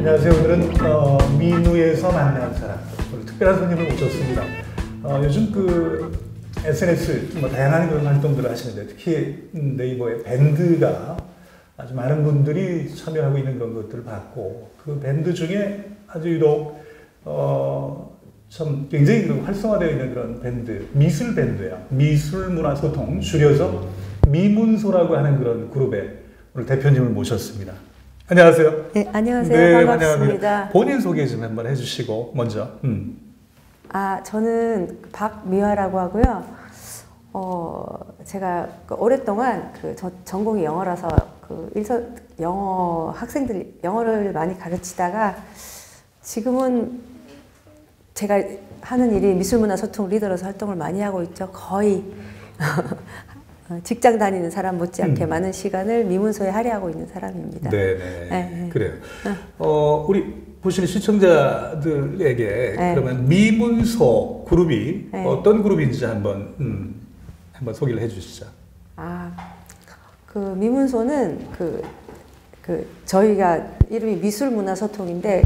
안녕하세요. 오늘은 민우에서 만난 사람, 오늘 특별한 손님을 모셨습니다. 요즘 그 SNS 다양한 그런 활동들을 하시는데 특히 네이버에 밴드가 아주 많은 분들이 참여하고 있는 그런 것들을 봤고, 그 밴드 중에 아주 유독 참 굉장히 활성화되어 있는 그런 밴드, 미술 밴드예요. 미술문화소통, 줄여서 미문소라고 하는 그런 그룹의 오늘 대표님을 모셨습니다. 안녕하세요. 네, 안녕하세요. 네, 반갑습니다. 환영합니다. 본인 소개 좀 한번 해주시고 먼저. 저는 박미화라고 하고요. 제가 오랫동안 전공이 영어라서 영어 학생들 영어를 많이 가르치다가 지금은 제가 하는 일이 미술문화소통 리더로서 활동을 많이 하고 있죠. 거의 직장 다니는 사람 못지않게 많은 시간을 미문소에 할애하고 있는 사람입니다. 네. 그래요. 우리 보시는 시청자들에게 그러면 미문소 그룹이 어떤 그룹인지 한번 소개를 해주시죠. 그 미문소는 저희가 이름이 미술문화소통인데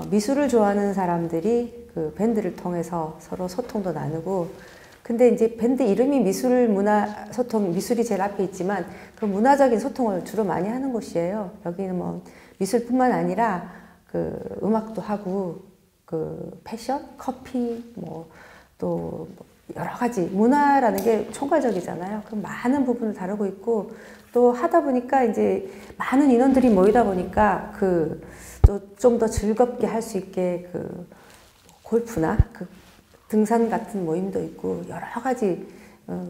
미술을 좋아하는 사람들이 그 밴드를 통해서 서로 소통도 나누고, 근데 이제 밴드 이름이 미술문화소통, 미술이 제일 앞에 있지만 그 문화적인 소통을 주로 많이 하는 곳이에요. 여기는 뭐 미술뿐만 아니라 그 음악도 하고 그 패션, 커피, 또 여러 가지 문화라는 게 총괄적이잖아요. 그 많은 부분을 다루고 있고, 또 하다 보니까 이제 많은 인원들이 모이다 보니까 또 좀 더 즐겁게 할 수 있게 골프나 등산 같은 모임도 있고 여러 가지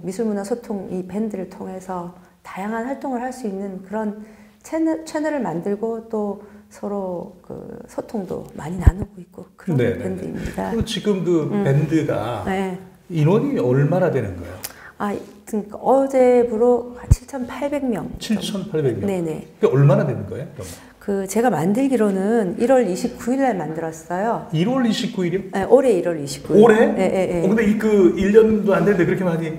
미술문화소통 이 밴드를 통해서 다양한 활동을 할 수 있는 그런 채널을 만들고 또 서로 소통도 많이 나누고 있고 그런 밴드입니다. 그리고 지금 밴드가 인원이 얼마나 되는 거예요? 어제부로 7,800명. 7,800명? 네네. 그게 얼마나 되는 거예요? 제가 만들기로는 1월 29일 날 만들었어요. 1월 29일이요? 네, 올해 1월 29일. 올해? 네. 근데 1년도 안 됐는데 그렇게 많이,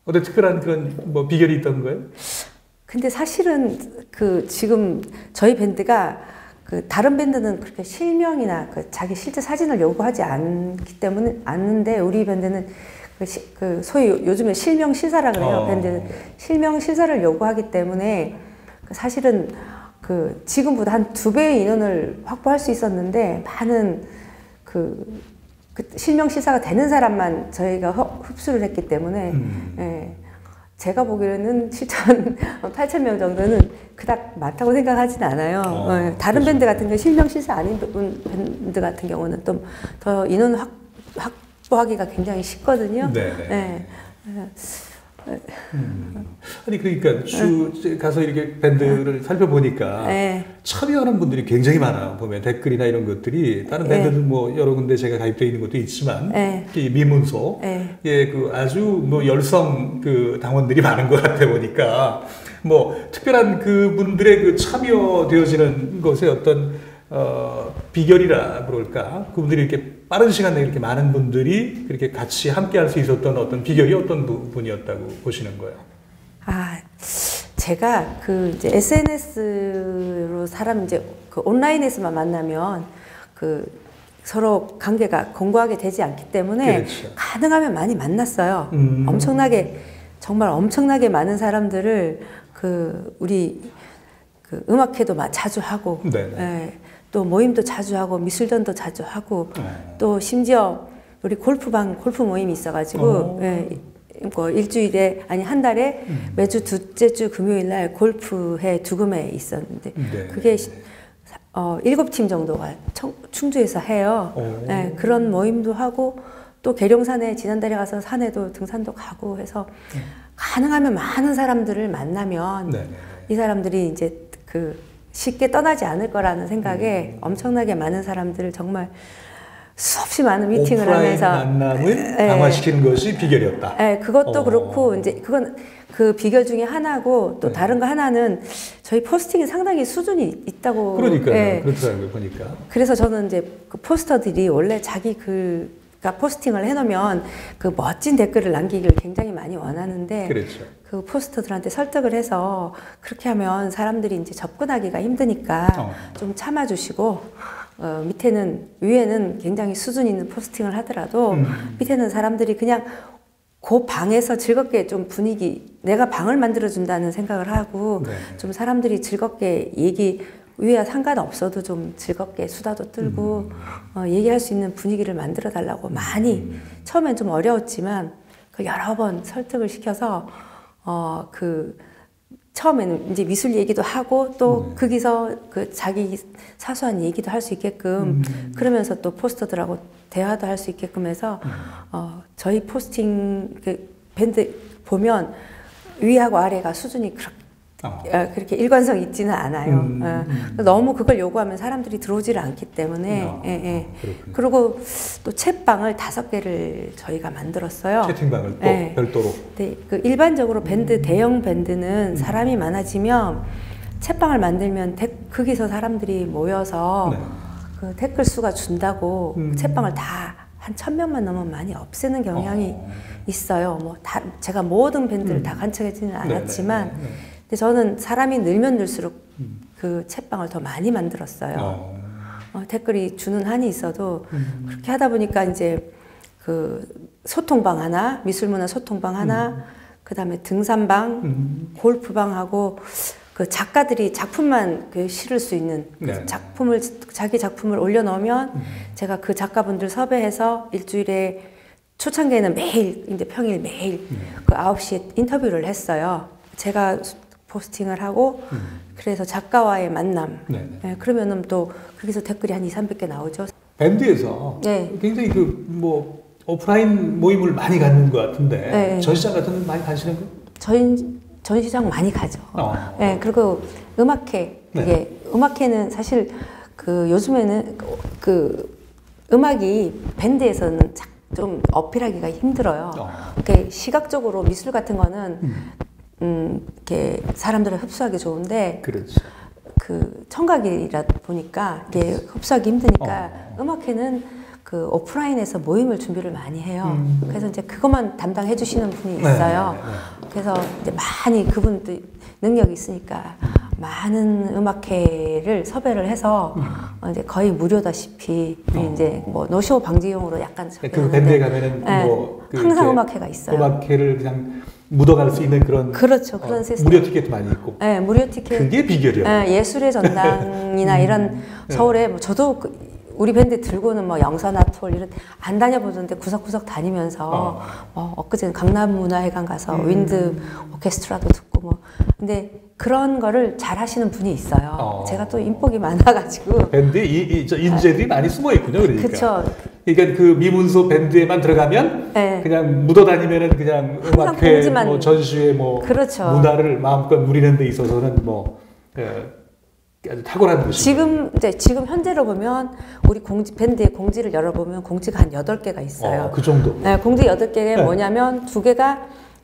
어떤 특별한 그런 비결이 있던 거예요? 근데 사실은 지금 저희 밴드가 다른 밴드는 그렇게 실명이나 자기 실제 사진을 요구하지 않기 때문에 않는데, 우리 밴드는 소위 요즘에 실명 실사라 그래요. 밴드는 실명 실사를 요구하기 때문에 사실은 지금보다 한 2배의 인원을 확보할 수 있었는데, 많은 실명 실사가 되는 사람만 저희가 흡수를 했기 때문에 제가 보기에는 8,000명 정도는 그닥 많다고 생각하진 않아요. 다른 밴드 같은 경우 실명 실사 아닌 밴드 같은 경우는 좀 더 인원 확보하기가 굉장히 쉽거든요. 아니 그러니까 가서 이렇게 밴드를 살펴보니까 참여하는 분들이 굉장히 많아요. 보면 댓글이나 이런 것들이 다른 밴드도 여러 군데 제가 가입되어 있는 것도 있지만 이 미문소 아주 열성 당원들이 많은 것 같아 보니까 특별한 그분들의 참여되어지는 것에 어떤 비결이라 그럴까, 그분들이 이렇게 빠른 시간 내에 이렇게 많은 분들이 그렇게 같이 함께 할 수 있었던 어떤 비결이 어떤 부분이었다고 보시는 거예요? 제가 이제 SNS로 온라인에서만 만나면 서로 관계가 공고하게 되지 않기 때문에 가능하면 많이 만났어요. 정말 엄청나게 많은 사람들을 우리 음악회도 자주 하고, 또 모임도 자주 하고 미술전도 자주 하고, 또 심지어 우리 골프 모임이 있어가지고 일주일에 한 달에 매주 둘째 주 금요일 날 골프회 두금에 있었는데 그게 7팀 정도가 충주에서 해요. 그런 모임도 하고, 또 계룡산에 지난달에 가서 산에도 등산도 가고 해서 가능하면 많은 사람들을 만나면 이 사람들이 이제 쉽게 떠나지 않을 거라는 생각에 엄청나게 많은 사람들을 정말 수없이 많은 미팅을 하면서 만남을 강화시키는 것이 비결이었다. 그것도 그렇고, 이제 그건 그 비결 중에 하나고, 또 다른 거 하나는 저희 포스팅이 상당히 수준이 있다고. 그러니까요. 그렇더라고요, 보니까. 그래서 저는 이제 포스터들이 원래 자기 포스팅을 해놓으면 그 멋진 댓글을 남기기를 굉장히 많이 원하는데 그렇죠. 그 포스터들한테 설득을 해서 그렇게 하면 사람들이 이제 접근하기가 힘드니까 좀 참아주시고 위에는 굉장히 수준 있는 포스팅을 하더라도 밑에는 사람들이 그냥 그 방에서 즐겁게 좀 내가 방을 만들어준다는 생각을 하고 네. 좀 사람들이 즐겁게 위와 상관없어도 좀 즐겁게 수다도 떨고 얘기할 수 있는 분위기를 만들어 달라고 많이 처음엔 좀 어려웠지만 여러 번 설득을 시켜서 처음에는 이제 미술 얘기도 하고 또 거기서 자기 사소한 얘기도 할 수 있게끔 그러면서 또 포스터들하고 대화도 할 수 있게끔 해서 저희 포스팅 밴드 보면 위하고 아래가 수준이 그렇게 일관성 있지는 않아요. 너무 그걸 요구하면 사람들이 들어오지를 않기 때문에 그리고 또 챗방을 5개를 저희가 만들었어요. 채팅방을 또 네. 별도로. 네, 일반적으로 대형 밴드는 사람이 많아지면 챗방을 만들면 거기서 사람들이 모여서 네. 그 댓글 수가 준다고 챗방을 다 한 1000명만 넘으면 많이 없애는 경향이 있어요. 제가 모든 밴드를 다 간척하지는 않았지만 근데 저는 사람이 늘면 늘수록 그 챗방을 더 많이 만들었어요. 댓글이 주는 한이 있어도 그렇게 하다 보니까 이제 그 소통방 하나, 미술문화 소통방 하나, 그 다음에 등산방, 골프방하고 그 작가들이 작품만 실을 수 있는 자기 작품을 올려놓으면 제가 그 작가분들 섭외해서 일주일에 초창기에는 매일, 이제 평일 매일 그 9시에 인터뷰를 했어요. 제가 포스팅을 하고 그래서 작가와의 만남 네, 그러면은 또 거기서 댓글이 한 200~300개 나오죠. 밴드에서 네. 굉장히 오프라인 모임을 많이 갖는 것 같은데 네. 전시장 같은 데 많이 가시는 거예요? 전시장 많이 가죠. 네, 그리고 음악회 이게 음악회는 사실 요즘에는 음악이 밴드에서는 좀 어필하기가 힘들어요. 시각적으로 미술 같은 거는 이렇게 사람들을 흡수하기 좋은데 그렇죠. 청각이라 보니까 이게 흡수하기 힘드니까 음악회는 오프라인에서 모임을 준비를 많이 해요. 그래서 이제 그것만 담당해 주시는 분이 있어요. 그래서 이제 많이 그분도 능력이 있으니까 많은 음악회를 섭외를 해서 이제 거의 무료다시피 이제 노쇼 방지용으로 약간 그 밴드에 가면은 항상 음악회가 있어요. 음악회를 그냥 묻어갈 수 있는 그런 그렇죠. 그런 시스템. 무료 티켓도 많이 있고. 네, 무료 티켓. 그게 비결이요. 네, 예술의 전당이나 이런 서울에 저도 우리 밴드 들고는 영산화 투어 이런 안 다녀보는데 구석구석 다니면서 엊그제는 강남문화회관 가서 윈드 오케스트라도 듣고 근데 그런 거를 잘 하시는 분이 있어요. 제가 또 인복이 많아가지고 밴드에 인재들이 많이 숨어 있군요. 그러니까. 그쵸. 그러니까 그 미문소 밴드에만 들어가면 네. 그냥 묻어다니면은 그냥 음악회, 전시회, 그렇죠. 문화를 마음껏 누리는 데 있어서는 아주 탁월한 곳이에요. 지금 현재로 보면 우리 밴드의 공지를 열어보면 공지가 한 8개가 있어요. 그 정도? 네, 공지 8개가 뭐냐면 2개가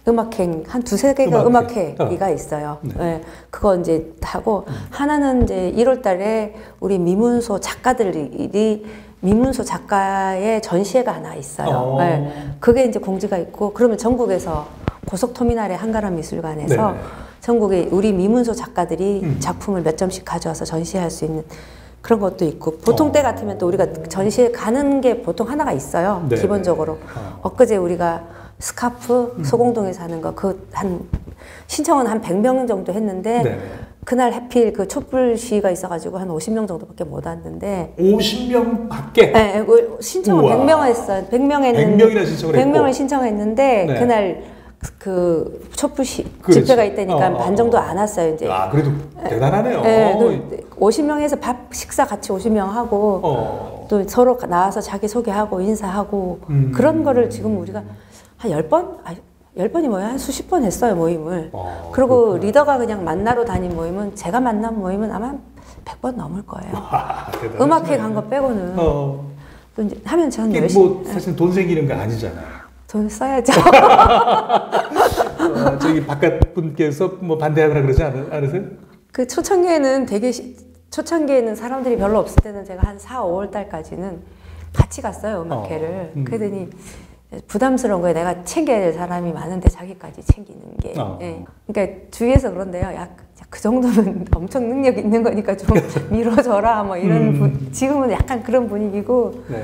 음악회, 한 2~3개가 음악회가 있어요. 네, 그거 이제 하고 하나는 이제 1월 달에 우리 미문소 작가들이 미문소 작가의 전시회가 하나 있어요. 네, 그게 이제 공지가 있고 그러면 전국에서 고속터미널의 한가람 미술관에서 네. 전국에 우리 미문소 작가들이 작품을 몇 점씩 가져와서 전시할 수 있는 그런 것도 있고 보통 때 같으면 또 우리가 전시회 가는 게 보통 하나가 있어요. 네. 기본적으로. 엊그제 우리가 스카프 소공동에서 하는 거 신청은 한 100명 정도 했는데 네. 그날 하필 촛불 시위가 있어가지고 한 50명 정도밖에 못 왔는데 50명 밖에? 네, 신청은 100명 했어요. 100명이나 신청을 100명을 신청했는데 네. 그날 촛불 집회가 있다니까 반 정도 안 왔어요, 이제. 그래도 대단하네요. 네, 50명에서 식사 같이 50명 하고, 또 서로 나와서 자기소개하고, 인사하고, 그런 거를 지금 우리가 한 10번? 10번이 뭐야? 한 수십 번 했어요, 모임을. 그리고 그렇구나. 리더가 그냥 만나러 다닌 모임은, 제가 만난 모임은 아마 100번 넘을 거예요. 음악회 간 거 빼고는. 또 이제 하면 저는 열심히. 사실 돈 생기는 거 아니잖아요. 돈 써야죠. 저기 바깥 분께서 반대하거나 그러지 않으세요? 초창기에는 사람들이 별로 없을 때는 제가 한 4~5월 달까지는 같이 갔어요, 음악회를. 그러더니 부담스러운 거예요. 내가 챙겨야 될 사람이 많은데 자기까지 챙기는 게. 예. 그러니까 주위에서 그런데요. 야, 그 정도면 엄청 능력 있는 거니까 좀 밀어줘라. 뭐 이런 지금은 약간 그런 분위기고. 네.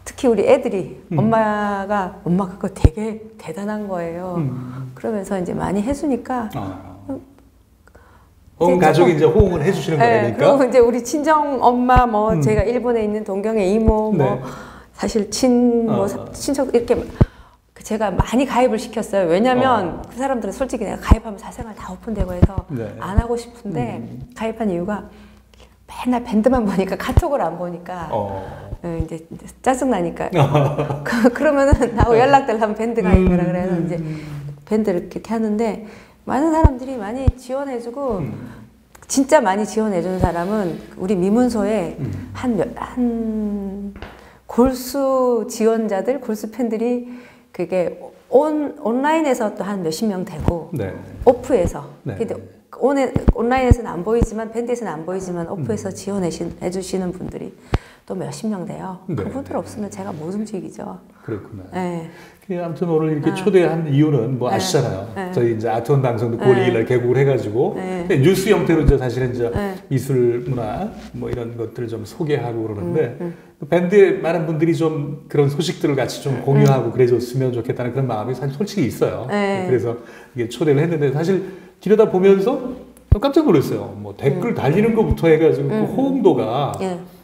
특히 우리 애들이 엄마 그거 되게 대단한 거예요. 그러면서 이제 많이 해주니까. 온 가족이 이제 호응을 해주시는 거니까. 그리고 이제 우리 친정 엄마 뭐 제가 일본에 있는 동경의 이모 뭐 사실 친척 이렇게 제가 많이 가입을 시켰어요. 왜냐면 그 사람들은 솔직히 내가 가입하면 사생활 다 오픈되고 해서 안 하고 싶은데 가입한 이유가 맨날 밴드만 보니까 카톡을 안 보니까 이제 짜증나니까 그러면은 나하고 연락되려면 밴드 가입해라 그래서 이제 밴드를 이렇게 하는데 많은 사람들이 많이 지원해주고 진짜 많이 지원해주는 사람은 우리 미문소에 한 골수 지원자들, 골수 팬들이 그게 온라인에서 또 한 몇십 명 되고 오프에서 근데 온라인에서는 안 보이지만 밴드에서는 안 보이지만 오프에서 지원해주시는 분들이 또 몇십 명 돼요. 그분들 없으면 제가 못 움직이죠. 그렇구나. 네. 아무튼 오늘 이렇게 초대한 이유는 뭐 아시잖아요. 저희 이제 아트원 방송도 9월 2일 날 개국을 해가지고 뉴스 형태로 이제 사실은 이제 미술 문화 뭐 이런 것들을 좀 소개하고 그러는데 밴드에 많은 분들이 좀 그런 소식들을 같이 좀 공유하고 그래줬으면 좋겠다는 그런 마음이 사실 솔직히 있어요. 그래서 이게 초대를 했는데 사실 들여다 보면서 깜짝 놀랐어요. 뭐 댓글 달리는 것부터 해가지고 그 호응도가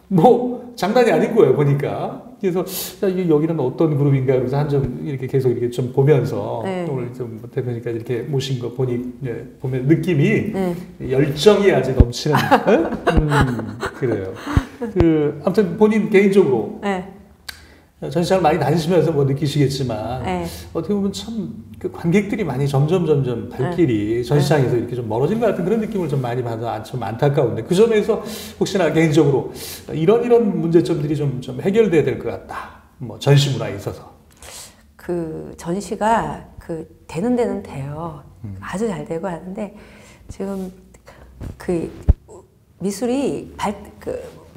뭐 장난이 아닌 거예요, 보니까. 그래서 여기는 어떤 그룹인가 그래서 한 점 이렇게 계속 이렇게 좀 보면서 오늘 좀 대표님까지 이렇게 모신 거 보니 보면 느낌이 열정이 아주 넘치는 그래요. 아무튼 본인 개인적으로 전시장을 많이 다니시면서 뭐 느끼시겠지만 어떻게 보면 참 그 관객들이 많이 점점 발길이 전시장에서 이렇게 좀 멀어진 것 같은 그런 느낌을 좀 많이 받아 좀 안타까운데 그 점에서 혹시나 개인적으로 이런 문제점들이 좀 해결돼야 될 것 같다. 뭐 전시 문화에 있어서 그 전시가 되는 데는 돼요. 아주 잘 되고 하는데 지금 그 미술이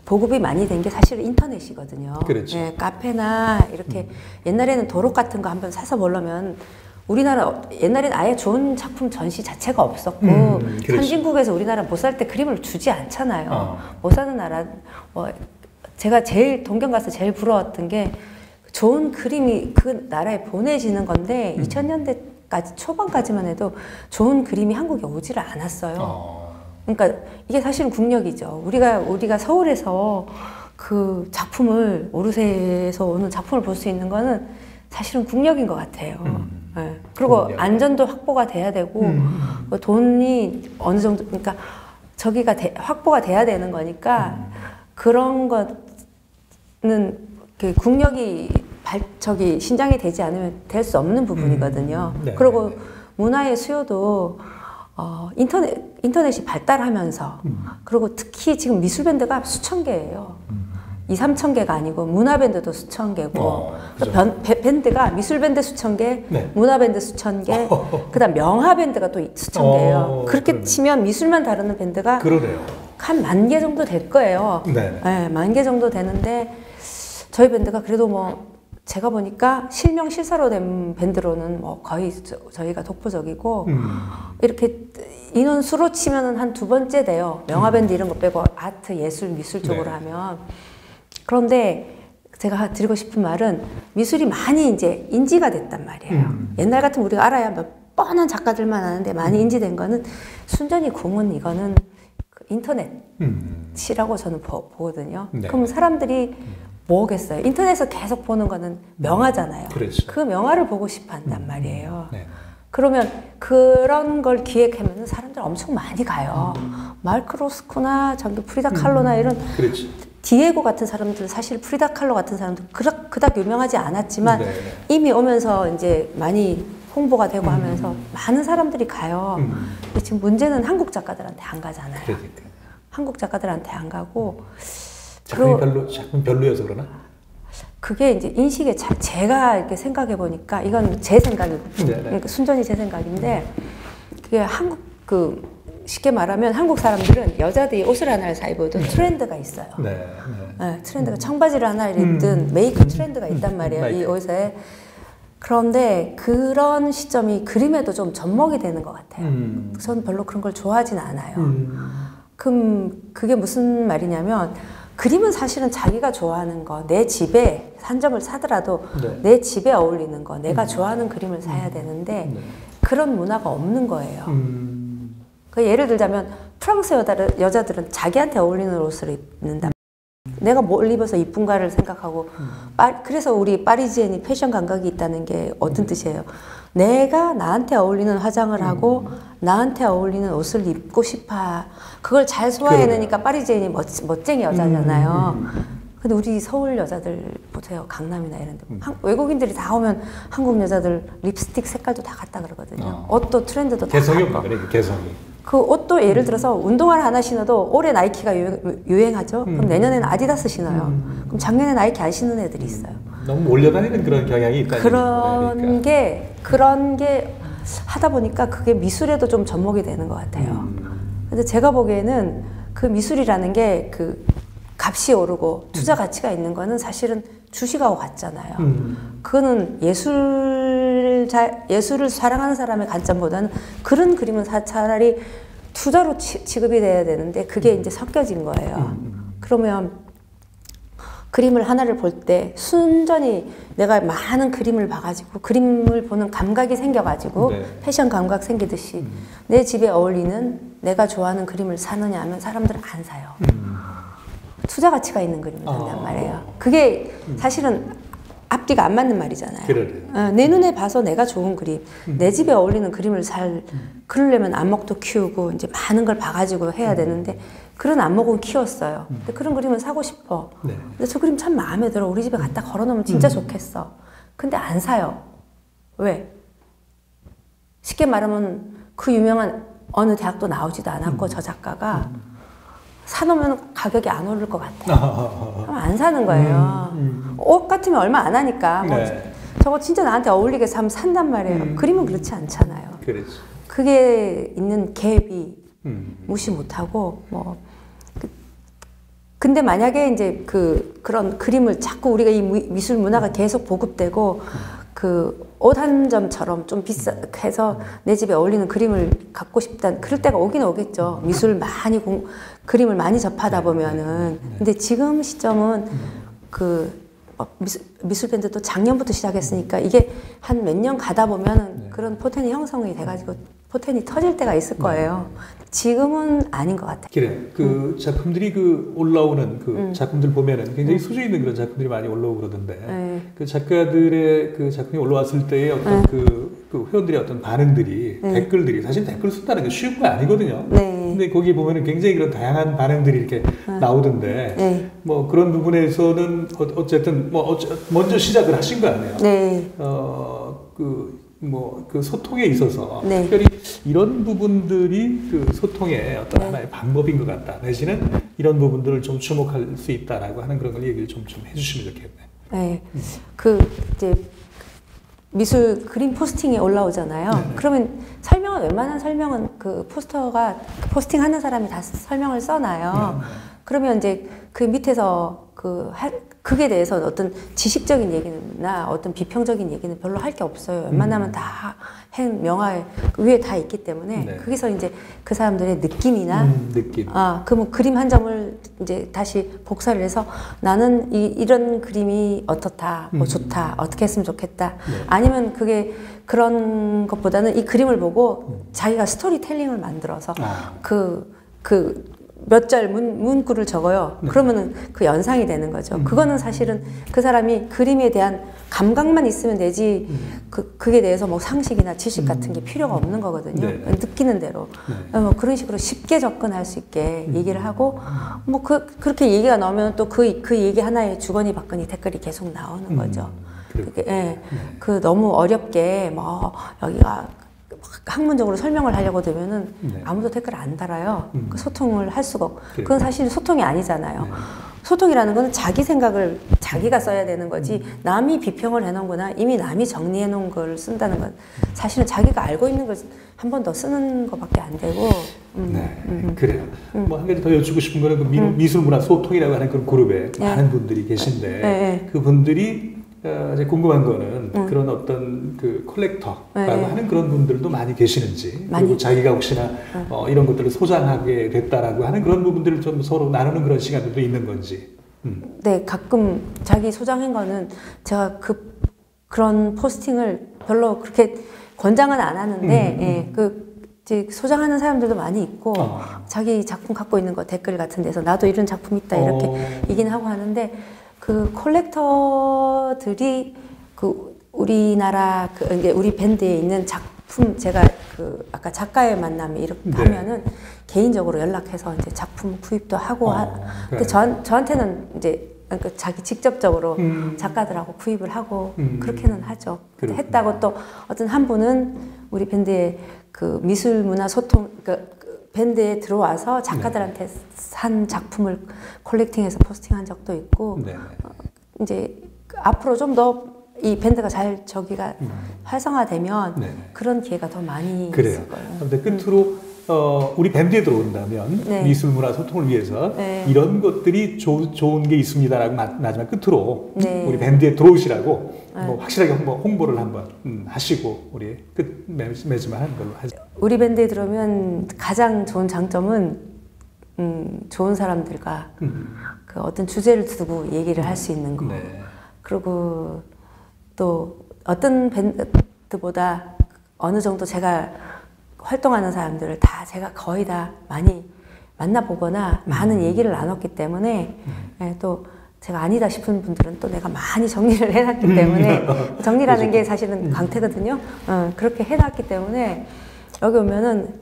보급이 많이 된 게 사실 인터넷이거든요. 그렇죠. 예, 카페나 이렇게 옛날에는 도록 같은 거 한번 사서 보려면 우리나라 옛날에는 아예 좋은 작품 전시 자체가 없었고 선진국에서 우리나라 못 살 때 그림을 주지 않잖아요. 못 사는 나라 제가 제일 동경 가서 제일 부러웠던 게 좋은 그림이 그 나라에 보내지는 건데 2000년대까지 초반까지만 해도 좋은 그림이 한국에 오지를 않았어요. 그러니까 이게 사실은 국력이죠. 우리가 서울에서 그 작품을 오르세에서 오는 작품을 볼 수 있는 거는 사실은 국력인 것 같아요. 네. 그리고 국력. 안전도 확보가 돼야 되고 돈이 어느 정도 그러니까 저기가 확보가 돼야 되는 거니까 그런 거는 그 국력이 신장이 되지 않으면 될 수 없는 부분이거든요. 네. 그리고 문화의 수요도 인터넷이 발달하면서 그리고 특히 지금 미술밴드가 수천 개예요. 2~3천 개가 아니고 문화밴드도 수천 개고 밴드가 미술밴드 수천 개, 문화밴드 수천 개, 그다음 명화밴드가 또 수천 개예요. 그렇게 치면 미술만 다루는 밴드가 한 10,000개 정도 될 거예요. 네, 10,000개 정도 되는데 저희 밴드가 그래도 뭐 제가 보니까 실명실사로 된 밴드로는 뭐 거의 저희가 독보적이고 이렇게 인원수로 치면은 한 2번째 돼요. 명화밴드 이런 거 빼고 아트, 예술, 미술 쪽으로 하면. 그런데 제가 드리고 싶은 말은 미술이 많이 이제 인지가 됐단 말이에요. 옛날 같으면 우리가 알아야 몇 뻔한 작가들만 아는데 많이 인지된 거는 순전히 공은 이거는 그 인터넷이라고 저는 보거든요. 그러면 사람들이 뭐겠어요? 인터넷에서 계속 보는 거는 명화잖아요. 그 명화를 보고 싶어 한단 말이에요. 그러면 그런 걸 기획하면 사람들 엄청 많이 가요. 마르크 로스코나 프리다 칼로나 이런 디에고 같은 사람들 사실 프리다 칼로 같은 사람들 그닥 유명하지 않았지만 이미 오면서 이제 많이 홍보가 되고 하면서 많은 사람들이 가요. 근데 지금 문제는 한국 작가들한테 안 가잖아요. 한국 작가들한테 안 가고 작품 별로여서 그러나? 그게 이제 인식의 제가 이렇게 생각해 보니까 이건 제 생각이고 그러니까 순전히 제 생각인데 그게 한국 쉽게 말하면 한국 사람들은 여자들이 옷을 하나를 사 입어도 트렌드가 있어요. 트렌드가 청바지를 하나를 입든 메이크업 트렌드가 있단 말이에요. 이 옷에. 그런데 그런 시점이 그림에도 좀 접목이 되는 것 같아요. 저는 별로 그런 걸 좋아하진 않아요. 그럼 그게 무슨 말이냐면 그림은 사실은 자기가 좋아하는 거, 내 집에 한 점을 사더라도 내 집에 어울리는 거, 내가 좋아하는 그림을 사야 되는데 그런 문화가 없는 거예요. 그 예를 들자면 프랑스 여자들은 자기한테 어울리는 옷을 입는다. 내가 뭘 입어서 이쁜가를 생각하고 그래서 우리 파리지엔이 패션 감각이 있다는 게 어떤 뜻이에요? 내가 나한테 어울리는 화장을 하고 나한테 어울리는 옷을 입고 싶어. 그걸 잘 소화해내니까 파리지엔이 멋쟁이 여자잖아요. 근데 우리 서울 여자들 보세요. 강남이나 이런 데 외국인들이 다 오면 한국 여자들 립스틱 색깔도 다 같다 그러거든요. 옷도 트렌드도 다 개성이 없나 그래, 개성이. 그 옷도 예를 들어서 운동화를 하나 신어도 올해 나이키가 유행하죠. 그럼 내년에는 아디다스 신어요. 그럼 작년에 나이키 안 신는 애들이 있어요. 너무 몰려다니는 그런 경향이 있다. 그런 게 하다 보니까 그게 미술에도 좀 접목이 되는 것 같아요. 근데 제가 보기에는 그 미술이라는 게 그 값이 오르고 투자 가치가 있는 거는 사실은 주식하고 같잖아요. 그거는 예술을 사랑하는 사람의 관점보다는 그런 그림은 차라리 투자로 취급이 돼야 되는데 그게 이제 섞여진 거예요. 그러면 그림을 하나를 볼 때 순전히 내가 많은 그림을 봐가지고 그림을 보는 감각이 생겨가지고 패션 감각 생기듯이 내 집에 어울리는 내가 좋아하는 그림을 사느냐 하면 사람들은 안 사요. 투자 가치가 있는 그림을 산단 말이에요. 그게 사실은 앞뒤가 안 맞는 말이잖아요. 내 눈에 봐서 내가 좋은 그림, 내 집에 어울리는 그림을 그러려면 안목도 키우고 이제 많은 걸 봐가지고 해야 되는데 그런 안목은 키웠어요. 근데 그런 그림은 사고 싶어. 근데 저 그림 참 마음에 들어. 우리 집에 갖다 걸어놓으면 진짜 좋겠어. 근데 안 사요. 왜? 쉽게 말하면 그 유명한 어느 대학도 나오지도 않았고 저 작가가 사놓으면 가격이 안 오를 것 같아. 그럼 안 사는 거예요. 옷 같으면 얼마 안 하니까 뭐 저거 진짜 나한테 어울리게 사면 산단 말이에요. 그림은 그렇지 않잖아요. 그게 있는 갭이 무시 못하고 근데 만약에 이제 그런 그림을 자꾸 우리가 이 미술 문화가 계속 보급되고 그 옷 한 점처럼 좀 비싸해서 내 집에 어울리는 그림을 갖고 싶다. 그럴 때가 오긴 오겠죠. 그림을 많이 접하다 보면은. 근데 지금 시점은 미술 밴드도 작년부터 시작했으니까 이게 한 몇 년 가다 보면은 그런 포텐이 형성이 돼가지고 포텐이 터질 때가 있을 거예요. 지금은 아닌 것 같아요. 그래. 작품들이 올라오는 작품들 보면은 굉장히 수준 있는 그런 작품들이 많이 올라오고 그러던데 그 작가들의 그 작품이 올라왔을 때의 어떤 그 회원들의 어떤 반응들이 댓글들이 사실 댓글 쓴다는 게 쉬운 거 아니거든요. 근데 거기 보면은 굉장히 그런 다양한 반응들이 이렇게 나오던데 뭐 그런 부분에서는 어쨌든 먼저 시작을 하신 거 아니에요. 그 소통에 있어서 특별히 이런 부분들이 그 소통의 어떤 하나의 방법인 것 같다. 내지는 이런 부분들을 좀 주목할 수 있다라고 하는 그런 걸 얘기를 좀 해주시면 좋겠네요. 이제 미술 그림 포스팅이 올라오잖아요. 그러면 웬만한 설명은 그 포스팅하는 사람이 다 설명을 써놔요. 그러면 이제 그 밑에서 그게 대해서 어떤 지식적인 얘기나 어떤 비평적인 얘기는 별로 할 게 없어요. 웬만하면 다 명화에 위에 다 있기 때문에 거기서 이제 그 사람들의 느낌이나 그럼 그림 한 점을 이제 다시 복사를 해서 나는 이런 그림이 어떻다, 좋다, 어떻게 했으면 좋겠다. 아니면 그런 것보다는 이 그림을 보고 자기가 스토리텔링을 만들어서 몇 절 문구를 적어요. 그러면은 그 연상이 되는 거죠. 그거는 사실은 그 사람이 그림에 대한 감각만 있으면 되지 그게 대해서 뭐 상식이나 지식 같은 게 필요가 없는 거거든요. 느끼는 대로. 그런 식으로 쉽게 접근할 수 있게 얘기를 하고 그렇게 얘기가 나오면 또 그 얘기 하나에 주거니 받거니 댓글이 계속 나오는 거죠. 너무 어렵게 여기가 학문적으로 설명을 하려고 되면은 아무도 댓글 안 달아요. 소통을 할 수가 없고 그건 사실 소통이 아니잖아요. 소통이라는 거는 자기 생각을 자기가 써야 되는 거지 남이 비평을 해놓은거나 이미 남이 정리해 놓은 걸 쓴다는 건 사실은 자기가 알고 있는 걸 한 번 더 쓰는 것밖에 안 되고. 네, 그래요. 뭐 한 가지 더 여쭙고 싶은 거는 그 미술문화소통이라고 하는 그런 그룹에 많은 분들이 계신데 그분들이 이제 궁금한 거는 그런 어떤 그 컬렉터라고 하는 그런 분들도 많이 계시는지, 그리고 자기가 혹시나 이런 것들을 소장하게 됐다라고 하는 그런 부분들을 좀 서로 나누는 그런 시간들도 있는 건지. 네, 가끔 자기 소장한 거는 제가 그런 포스팅을 별로 그렇게 권장은 안 하는데 소장하는 사람들도 많이 있고 자기 작품 갖고 있는 거 댓글 같은 데서 나도 이런 작품 있다 이렇게 얘기는 하고 하는데 그 컬렉터들이 그 우리나라 이제 우리 밴드에 있는 작품 제가 아까 작가의 만남에 이렇게 하면은 개인적으로 연락해서 이제 작품 구입도 하고 근데 저한테는 이제 그러니까 자기 직접적으로 작가들하고 구입을 하고 그렇게는 하죠. 했다고 또 어떤 한 분은 우리 밴드의 그 미술문화소통 그 밴드에 들어와서 작가들한테 산 작품을 콜렉팅해서 포스팅한 적도 있고 이제 앞으로 좀 더 이 밴드가 잘 활성화되면 그런 기회가 더 많이 있을 거예요. 그런데 끝으로 우리 밴드에 들어온다면 미술문화 소통을 위해서 이런 것들이 좋은 게 있습니다라고 마지막 끝으로 우리 밴드에 들어오시라고 뭐 확실하게 홍보를 한번 하시고 우리 끝 맺으면 하는 걸로 하죠. 우리 밴드에 들어오면 가장 좋은 장점은 좋은 사람들과 그 어떤 주제를 두고 얘기를 할 수 있는 거. 그리고 또 어떤 밴드보다 어느 정도 제가 활동하는 사람들을 다 제가 거의 다 많이 만나보거나 많은 얘기를 나눴기 때문에 또 제가 아니다 싶은 분들은 또 내가 많이 정리를 해놨기 때문에 정리라는 게 사실은 광태거든요. 그렇게 해놨기 때문에 여기 오면은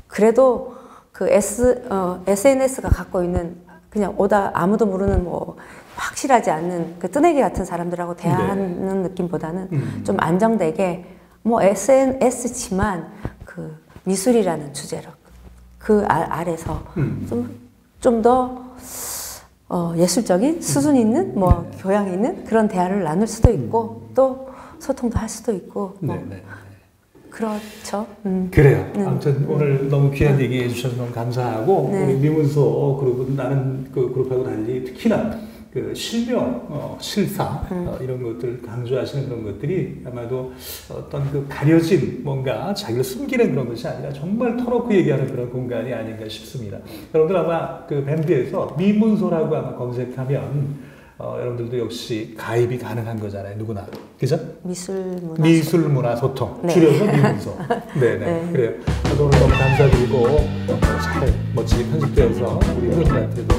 그래도 그 SNS가 갖고 있는 그냥 오다 아무도 모르는 뭐 확실하지 않는 그 뜨내기 같은 사람들하고 대화하는 느낌보다는 좀 안정되게 뭐 SNS지만 그 미술이라는 주제로 그 아래서 좀 더 예술적인 수준 있는 뭐 교양 있는 그런 대화를 나눌 수도 있고 또 소통도 할 수도 있고 그렇죠. 그래요. 아무튼 오늘 너무 귀한 얘기 해주셔서 너무 감사하고 우리 미문소 그리고 나는 그 그룹하고 달리 특히나 그 실명, 실사 이런 것들 강조하시는 그런 것들이 아마도 어떤 그 가려진 뭔가 자기를 숨기는 그런 것이 아니라 정말 터놓고 얘기하는 그런 공간이 아닌가 싶습니다. 여러분들 아마 그 밴드에서 미문소라고 아마 검색하면 여러분들도 역시 가입이 가능한 거잖아요. 누구나. 그죠? 미술문화소통. 줄여서 미문소. 네네. 그래요. 오늘 너무 감사드리고 잘 멋지게 편집되어서 우리 회원들한테도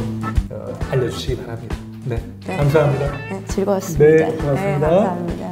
알려주시기 바랍니다. 네. 감사합니다. 즐거웠습니다. 네, 고맙습니다. 감사합니다.